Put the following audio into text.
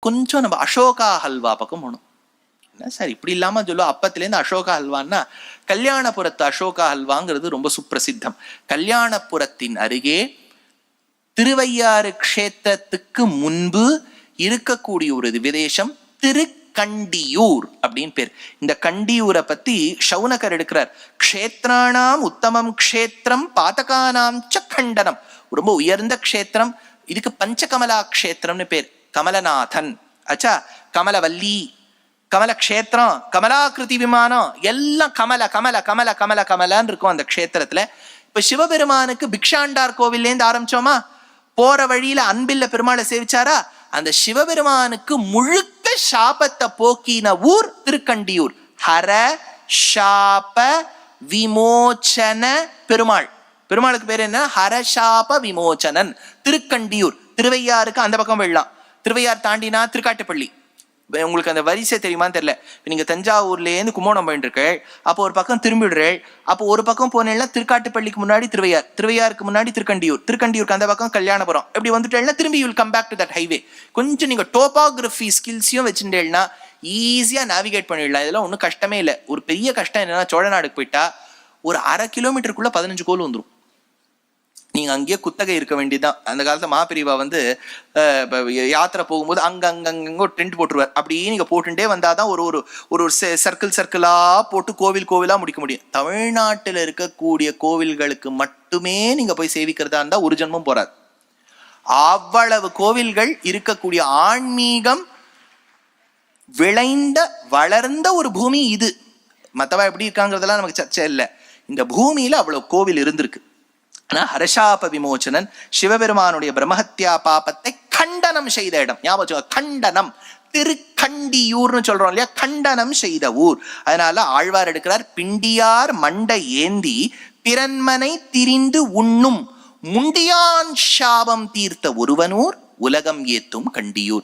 கொஞ்சம் நம்ம அசோகா ஹல்வா பக்கம் போகணும். என்ன சார் இப்படி இல்லாம சொல்லுவோம், அப்பத்திலேருந்து அசோகா ஹல்வான்னா கல்யாணபுரத்து அசோகா ஹல்வாங்கிறது ரொம்ப சுப்பிரசித்தம். கல்யாணபுரத்தின் அருகே திருவையாறு க்ஷேத்திரத்துக்கு முன்பு இருக்கக்கூடிய ஒரு விதேசம் திருக்கண்டியூர் அப்படின்னு பேர். இந்த கண்டியூரை பத்தி சௌனகர் எடுக்கிறார். க்ஷேத்ராணாம் உத்தமம் க்ஷேத்திரம் பாதகானாம் ச கண்டனம். ரொம்ப உயர்ந்த க்ஷேத்திரம். இதுக்கு பஞ்சகமலா க்ஷேத்திரம்னு பேர். கமலநாதன் ஆச்சா, கமலவல்லி, கமல க்ஷேத்திரம், கமலாகிருதி விமானம், எல்லாம் கமல கமல கமல கமல கமலன்னு இருக்கும் அந்த க்ஷேத்திரத்துல. இப்ப சிவபெருமானுக்கு பிக்ஷாண்டார் கோவில்லேருந்து ஆரம்பிச்சோமா, போற வழியில அன்பில்ல பெருமாளை சேவிச்சாரா, அந்த சிவபெருமானுக்கு முழுக்க சாபத்தை போக்கின ஊர் திருக்கண்டியூர். ஹர சாப விமோச்சன பெருமாள். பெருமாளுக்கு பேர் என்ன? ஹரசாப விமோச்சனன். திருக்கண்டியூர். திருவையாருக்கு அந்த பக்கம் வெள்ளலாம். திருவையார் தாண்டினா திருக்காட்டுப்பள்ளி. உங்களுக்கு அந்த வரிசை தெரியுமான்னு தெரியல. நீங்க தஞ்சாவூர்லேருந்து கும்போணம் போயிட்டு இருக்கு, அப்போ ஒரு பக்கம் திரும்பிடுறேள், அப்போ ஒரு பக்கம் போனேன்னா திருக்காட்டுப்பள்ளிக்கு முன்னாடி திருவையார், திருவையாருக்கு முன்னாடி திருக்கண்டியூர், திருக்கண்டியூருக்கு அந்த பக்கம் கல்யாணபுரம். இப்படி வந்துட்டேன்னா திரும்பி you will come back to that highway. கொஞ்சம் நீங்க டோபாகிராஃபி ஸ்கில்ஸையும் வச்சுட்டேன்னா ஈஸியா நேவிகேட் பண்ணிடலாம். இதெல்லாம் ஒன்றும் கஷ்டமே இல்லை. ஒரு பெரிய கஷ்டம் என்னன்னா, சோழநாடுக்கு போயிட்டா ஒரு 1/2 கிலோமீட்டருக்குள்ள 15 கோவில் வந்துடும். நீங்க அங்கேயே குத்தகை இருக்க வேண்டியதுதான். அந்த காலத்துல மாப்பிரிவா யாத்திரை போகும்போது அங்கங்க ஒரு டென்ட் போட்டுருவார். அப்படியே நீங்க போட்டுட்டே வந்தாதான் ஒரு ஒரு ஒரு சர்க்கிளா போட்டு கோவில் கோவிலா முடிக்க முடியும். தமிழ்நாட்டில் இருக்கக்கூடிய கோவில்களுக்கு மட்டுமே நீங்க போய் சேவிக்கிறதா இருந்தா ஒரு ஜென்மம் போறாது. அவ்வளவு கோவில்கள் இருக்கக்கூடிய ஆன்மீகம் விளைந்த வளர்ந்த ஒரு பூமி இது. மத்தவா எப்படி இருக்காங்கிறதெல்லாம் நமக்கு சர்ச்சை இல்லை. இந்த பூமியில அவ்வளவு கோவில் இருந்திருக்கு. ஆனா ஹரசாப விமோச்சனன் சிவபெருமானுடைய பிரம்மஹத்யா பாபத்தை கண்டனம் செய்த இடம். ஞாபகம், கண்டனம். திருக்கண்டியூர்னு சொல்றோம் இல்லையா, கண்டனம் செய்த ஊர். அதனால ஆழ்வார் எடுக்கிறார், பிண்டியார் மண்டை ஏந்தி பிறன்மனை திரிந்து உண்ணும் முண்டியான் சாபம் தீர்த்த ஒருவனூர் உலகம் ஏத்தும் கண்டியூர்.